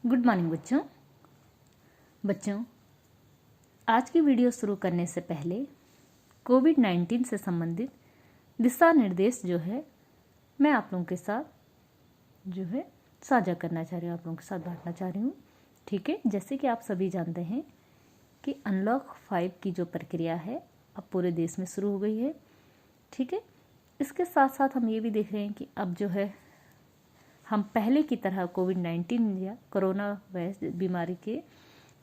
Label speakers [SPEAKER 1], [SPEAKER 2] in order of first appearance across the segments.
[SPEAKER 1] Good morning बच्चों आज की वीडियो शुरू करने से पहले कोविड-19 से संबंधित दिशा निर्देश जो है मैं आप लोगों के साथ जो है साझा करना चाह रही हूँ, आप लोगों के साथ बांटना चाह रही हूँ। ठीक है, जैसे कि आप सभी जानते हैं कि अनलॉक 5 की जो प्रक्रिया है अब पूरे देश में शुरू हो गई है। ठीक है, इसके साथ साथ हम ये भी देख रहे हैं कि अब जो है हम पहले की तरह कोविड-19 या कोरोना वायरस बीमारी के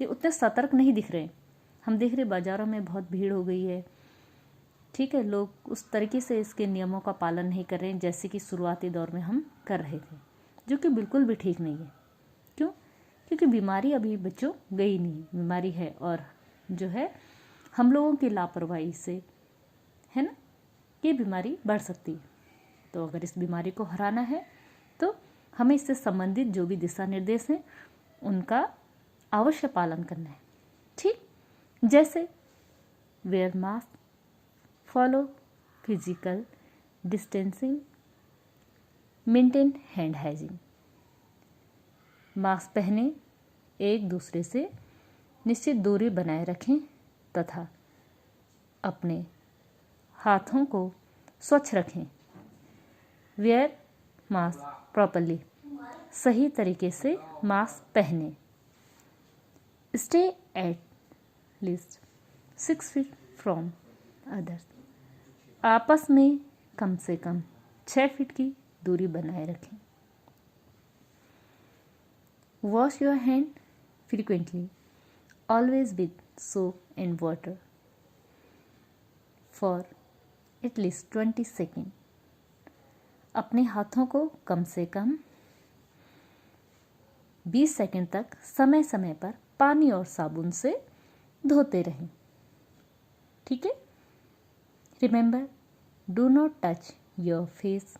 [SPEAKER 1] ये उतने सतर्क नहीं दिख रहे हैं। हम देख रहे बाज़ारों में बहुत भीड़ हो गई है। ठीक है, लोग उस तरीके से इसके नियमों का पालन नहीं कर रहे हैं जैसे कि शुरुआती दौर में हम कर रहे थे, जो कि बिल्कुल भी ठीक नहीं है। क्यों? क्योंकि बीमारी अभी बच्चों गई नहीं, बीमारी है और जो है हम लोगों की लापरवाही से है ना, ये बीमारी बढ़ सकती है। तो अगर इस बीमारी को हराना है तो हमें इससे संबंधित जो भी दिशा निर्देश हैं उनका अवश्य पालन करना है। ठीक, जैसे wear mask, follow physical distancing, maintain hand hygiene. Mask पहने, एक दूसरे से निश्चित दूरी बनाए रखें तथा अपने हाथों को स्वच्छ रखें। वेयर मास्क प्रॉपरली, सही तरीके से मास्क पहने। Stay at least 6 feet from others, आपस में कम से कम 6 फीट की दूरी बनाए रखें। Wash your hand frequently, always with soap and water for at least 20 second. अपने हाथों को कम से कम 20 सेकंड तक समय समय पर पानी और साबुन से धोते रहें। ठीक है, remember, do not touch your face,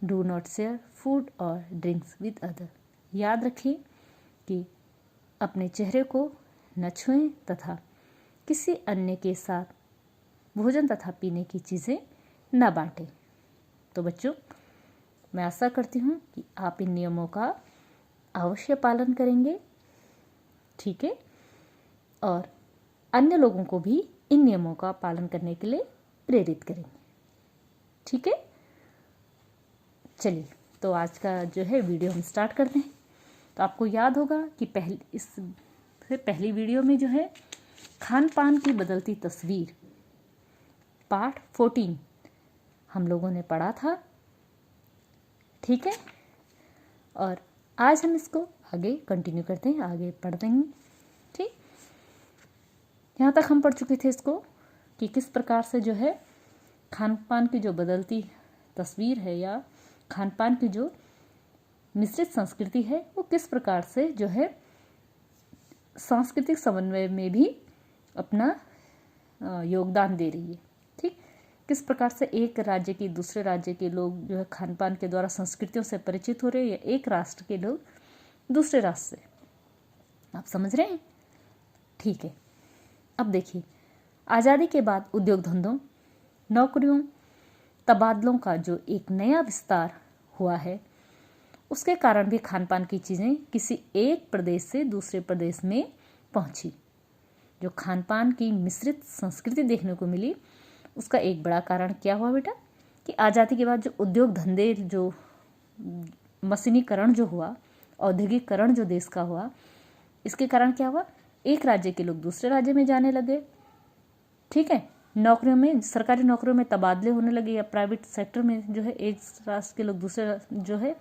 [SPEAKER 1] do not share food और ड्रिंक्स विद अदर। याद रखें कि अपने चेहरे को न छुएं तथा किसी अन्य के साथ भोजन तथा पीने की चीज़ें न बांटें। तो बच्चों, मैं आशा करती हूँ कि आप इन नियमों का अवश्य पालन करेंगे। ठीक है, और अन्य लोगों को भी इन नियमों का पालन करने के लिए प्रेरित करेंगे। ठीक है, चलिए तो आज का जो है वीडियो हम स्टार्ट करते हैं। तो आपको याद होगा कि पहली वीडियो में जो है खान पान की बदलती तस्वीर पार्ट 14 हम लोगों ने पढ़ा था। ठीक है, और आज हम इसको आगे कंटिन्यू करते हैं, आगे पढ़ देंगे। ठीक, यहाँ तक हम पढ़ चुके थे इसको कि किस प्रकार से जो है खान पान की जो बदलती तस्वीर है या खान पान की जो मिश्रित संस्कृति है वो किस प्रकार से जो है सांस्कृतिक समन्वय में भी अपना योगदान दे रही है। ठीक, किस प्रकार से एक राज्य की दूसरे राज्य के लोग जो है खान पान के द्वारा संस्कृतियों से परिचित हो रहे हैं या एक राष्ट्र के लोग दूसरे राष्ट्र से। आप समझ रहे हैं? ठीक है, अब देखिए, आज़ादी के बाद उद्योग धंधों, नौकरियों, तबादलों का जो एक नया विस्तार हुआ है उसके कारण भी खान पान की चीज़ें किसी एक प्रदेश से दूसरे प्रदेश में पहुंची। जो खान पान की मिश्रित संस्कृति देखने को मिली उसका एक बड़ा कारण क्या हुआ बेटा कि आज़ादी के बाद जो उद्योग धंधे, जो मशीनीकरण जो हुआ, औद्योगिकरण जो देश का हुआ, इसके कारण क्या हुआ, एक राज्य के लोग दूसरे राज्य में जाने लगे। ठीक है, नौकरियों में, सरकारी नौकरियों में तबादले होने लगे या प्राइवेट सेक्टर में जो है एक राष्ट्र के लोग दूसरे जो है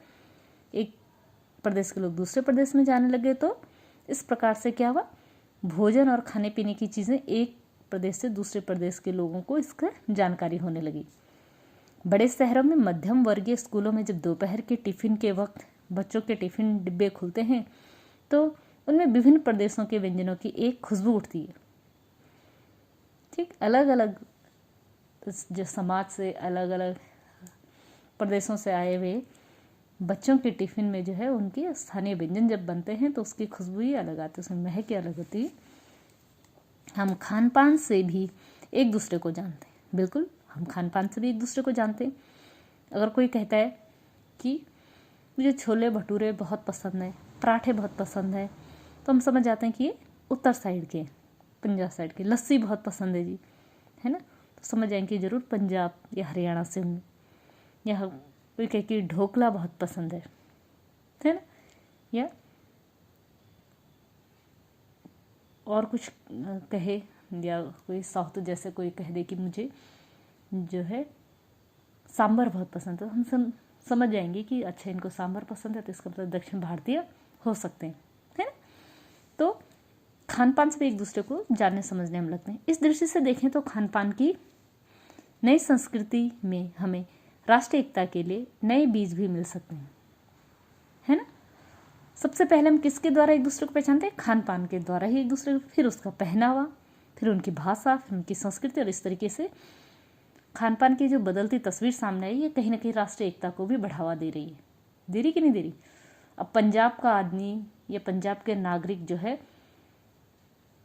[SPEAKER 1] एक प्रदेश के लोग दूसरे प्रदेश में जाने लगे। तो इस प्रकार से क्या हुआ, भोजन और खाने पीने की चीज़ें एक प्रदेश से दूसरे प्रदेश के लोगों को इसका जानकारी होने लगी। बड़े शहरों में मध्यम वर्गीय स्कूलों में जब दोपहर के टिफिन के वक्त बच्चों के टिफिन डिब्बे खुलते हैं तो उनमें विभिन्न प्रदेशों के व्यंजनों की एक खुशबू उठती है। ठीक, अलग अलग जो समाज से अलग अलग प्रदेशों से आए हुए बच्चों के टिफिन में जो है उनके स्थानीय व्यंजन जब बनते हैं तो उसकी खुशबू ही अलग आती है, उसमें महक ही अलग होती है। हम खान पान से भी एक दूसरे को जानते हैं, बिल्कुल हम खान पान से भी एक दूसरे को जानते हैं। अगर कोई कहता है कि मुझे छोले भटूरे बहुत पसंद है पराठे बहुत पसंद है, तो हम समझ जाते हैं कि ये उत्तर साइड के, पंजाब साइड के। लस्सी बहुत पसंद है जी, है ना, तो समझ जाएंगे जरूर पंजाब या हरियाणा से होंगे। या कोई कहे कि ढोकला बहुत पसंद है ना, या और कुछ कहे, या कोई साउथ जैसे कोई कह दे कि मुझे जो है सांभर बहुत पसंद है, तो हम समझ जाएंगे कि अच्छा इनको सांभर पसंद है, तो इसका मतलब दक्षिण भारतीय हो सकते हैं, है ना। तो खान पान से भी एक दूसरे को जानने समझने में लगते हैं। इस दृष्टि से देखें तो खान पान की नई संस्कृति में हमें राष्ट्रीय एकता के लिए नए बीज भी मिल सकते हैं, है ना। सबसे पहले हम किसके द्वारा एक दूसरे को पहचानते हैं? खान पान के द्वारा ही एक दूसरे को, फिर उसका पहनावा, फिर उनकी भाषा, फिर उनकी संस्कृति, और इस तरीके से खान पान की जो बदलती तस्वीर सामने आई, ये कहीं ना कहीं राष्ट्रीय एकता को भी बढ़ावा दे रही है। दे रही कि नहीं दे रही? अब पंजाब का आदमी या पंजाब के नागरिक जो है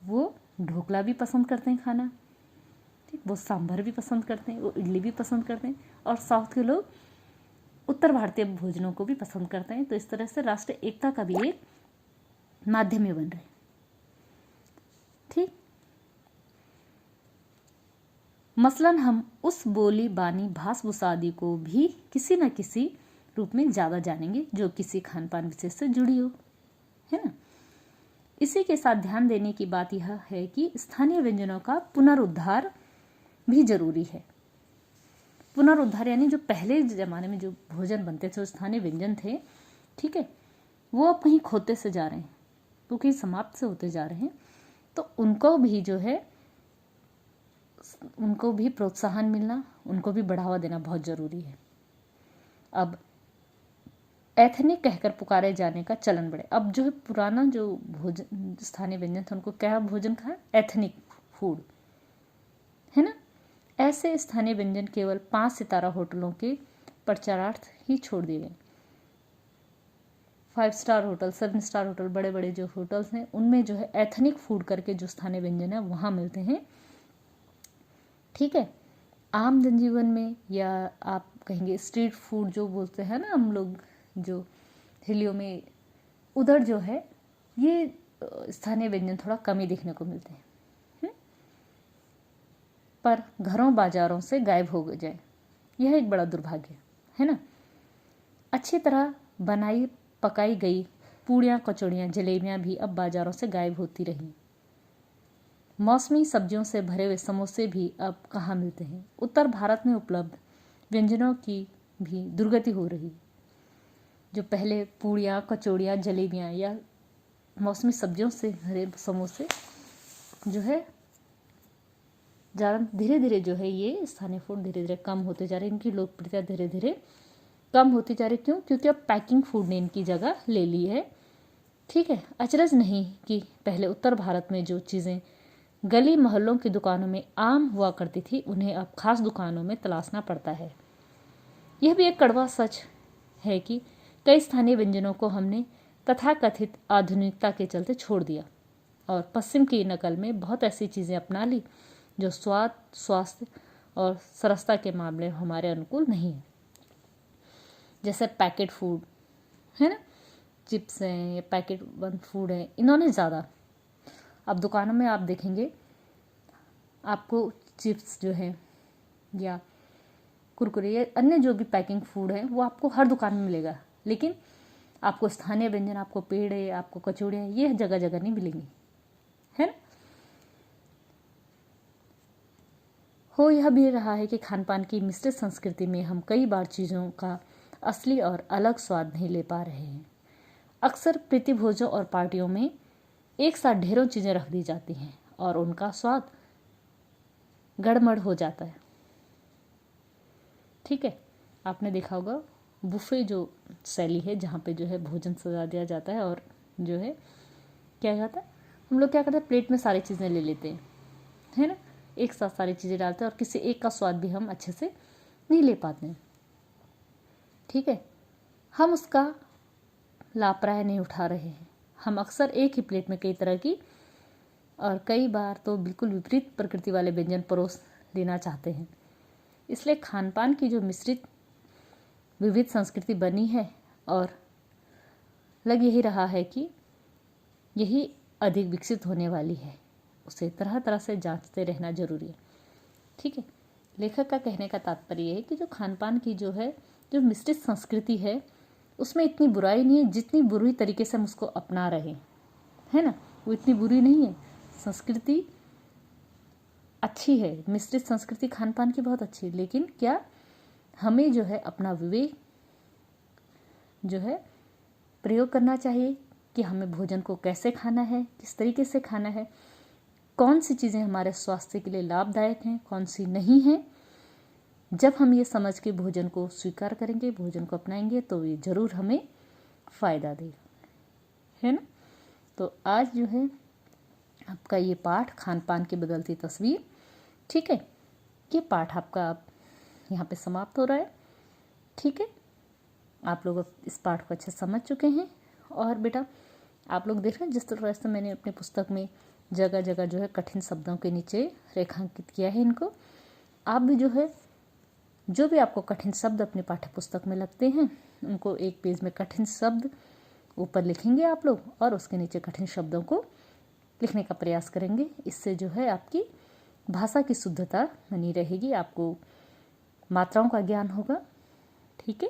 [SPEAKER 1] वो ढोकला भी पसंद करते हैं खाना, ठीक, वो सांभर भी पसंद करते हैं, वो इडली भी पसंद करते हैं, और साउथ के लोग उत्तर भारतीय भोजनों को भी पसंद करते हैं। तो इस तरह से राष्ट्रीय एकता का भी एक माध्यम बन रहे हैं, ठीक। मसलन हम उस बोली बानी भाष भूषा आदि को भी किसी न किसी रूप में ज़्यादा जानेंगे जो किसी खान पान विशेष से जुड़ी हो, है ना। इसी के साथ ध्यान देने की बात यह है कि स्थानीय व्यंजनों का पुनरुद्धार भी जरूरी है। पुनरुद्धार यानी जो पहले ज़माने में जो भोजन बनते थे, जो स्थानीय व्यंजन थे, ठीक है, वो अब कहीं खोते से जा रहे हैं, वो कहीं समाप्त से होते जा रहे हैं। तो उनको भी जो है, उनको भी प्रोत्साहन मिलना, उनको भी बढ़ावा देना बहुत ज़रूरी है। अब एथनिक कहकर पुकारे जाने का चलन बढ़े। अब जो है पुराना जो भोजन स्थानीय व्यंजन था, उनको क्या भोजन कहा? एथनिक फूड, है ना। ऐसे स्थानीय व्यंजन केवल 5 सितारा होटलों के प्रचारार्थ ही छोड़ दिए गए। 5 स्टार होटल, 7 स्टार होटल, बड़े बड़े जो होटल्स हैं, उनमें जो है एथनिक फूड करके जो स्थानीय व्यंजन है वहाँ मिलते हैं, ठीक है। आम जनजीवन में, या आप कहेंगे स्ट्रीट फूड जो बोलते हैं ना हम लोग, जो हिलियों में, उधर जो है ये स्थानीय व्यंजन थोड़ा कम ही देखने को मिलते हैं, पर घरों बाजारों से गायब हो जाए, यह एक बड़ा दुर्भाग्य है ना। अच्छी तरह बनाई पकाई गई पूड़ियाँ, कचौड़ियाँ, जलेबियाँ भी अब बाजारों से गायब होती रहीं। मौसमी सब्जियों से भरे हुए समोसे भी अब कहाँ मिलते हैं। उत्तर भारत में उपलब्ध व्यंजनों की भी दुर्गति हो रही। जो पहले पूड़ियाँ, कचौड़ियाँ, जलेबियाँ या मौसमी सब्जियों से भरे समोसे जो है ज़्यादा धीरे धीरे जो है ये स्थानीय फूड धीरे धीरे कम होते जा रहे हैं, इनकी लोकप्रियता धीरे धीरे कम होती जा रही। क्यों? क्योंकि अब पैकिंग फूड ने इनकी जगह ले ली है, ठीक है। अचरज नहीं कि पहले उत्तर भारत में जो चीज़ें गली मोहल्लों की दुकानों में आम हुआ करती थी, उन्हें अब खास दुकानों में तलाशना पड़ता है। यह भी एक कड़वा सच है कि कई स्थानीय व्यंजनों को हमने तथाकथित आधुनिकता के चलते छोड़ दिया और पश्चिम की नकल में बहुत ऐसी चीज़ें अपना ली जो स्वाद, स्वास्थ्य और सरसता के मामले में हमारे अनुकूल नहीं है। जैसे पैकेट फूड है ना, चिप्स हैं, ये पैकेट बंद फूड है, इन्होंने ज़्यादा, अब दुकानों में आप देखेंगे आपको चिप्स जो है या कुरकुरे या अन्य जो भी पैकिंग फूड है वो आपको हर दुकान में मिलेगा, लेकिन आपको स्थानीय व्यंजन, आपको पेड़े, आपको कचौड़ियाँ, ये जगह जगह नहीं मिलेंगी, है ना। हो यह भी रहा है कि खान पान की मिश्रित संस्कृति में हम कई बार चीज़ों का असली और अलग स्वाद नहीं ले पा रहे हैं। अक्सर प्रीति भोजों और पार्टियों में एक साथ ढेरों चीज़ें रख दी जाती हैं और उनका स्वाद गड़बड़ हो जाता है, ठीक है। आपने देखा होगा बुफे जो शैली है, जहाँ पे जो है भोजन सजा दिया जाता है और जो है क्या जाता है, हम लोग क्या करते हैं, प्लेट में सारी चीज़ें ले लेते हैं, है ना, एक साथ सारी चीज़ें डालते हैं और किसी एक का स्वाद भी हम अच्छे से नहीं ले पाते हैं, ठीक है। हम उसका लापरवाही नहीं उठा रहे हैं, हम अक्सर एक ही प्लेट में कई तरह की और कई बार तो बिल्कुल विपरीत प्रकृति वाले व्यंजन परोस लेना चाहते हैं। इसलिए खान पान की जो मिश्रित विविध संस्कृति बनी है और लग यही रहा है कि यही अधिक विकसित होने वाली है, उसे तरह तरह से जांचते रहना जरूरी है। ठीक है, लेखक का कहने का तात्पर्य है कि जो खान पान की जो मिश्रित संस्कृति है उसमें इतनी बुराई नहीं है जितनी बुरी तरीके से हम उसको अपना रहे हैं ना, वो इतनी बुरी नहीं है। संस्कृति अच्छी है, मिश्रित संस्कृति खान पान की बहुत अच्छी है, लेकिन क्या हमें जो है अपना विवेक जो है प्रयोग करना चाहिए कि हमें भोजन को कैसे खाना है, किस तरीके से खाना है, कौन सी चीज़ें हमारे स्वास्थ्य के लिए लाभदायक हैं, कौन सी नहीं हैं। जब हम ये समझ के भोजन को स्वीकार करेंगे, भोजन को अपनाएंगे, तो ये ज़रूर हमें फ़ायदा देगा, है ना। तो आज जो है आपका ये पाठ खान पान की बदलती तस्वीर, ठीक है, ये पाठ आपका यहाँ पे समाप्त हो रहा है। ठीक है, आप लोग इस पाठ को अच्छे समझ चुके हैं। और बेटा आप लोग देख रहे हैं जिस तरह से मैंने अपनी पुस्तक में जगह जगह जो है कठिन शब्दों के नीचे रेखांकित किया है इनको, आप भी जो है जो भी आपको कठिन शब्द अपनी पाठ्य पुस्तक में लगते हैं उनको एक पेज में कठिन शब्द ऊपर लिखेंगे आप लोग, और उसके नीचे कठिन शब्दों को लिखने का प्रयास करेंगे। इससे जो है आपकी भाषा की शुद्धता बनी रहेगी, आपको मात्राओं का ज्ञान होगा। ठीक है।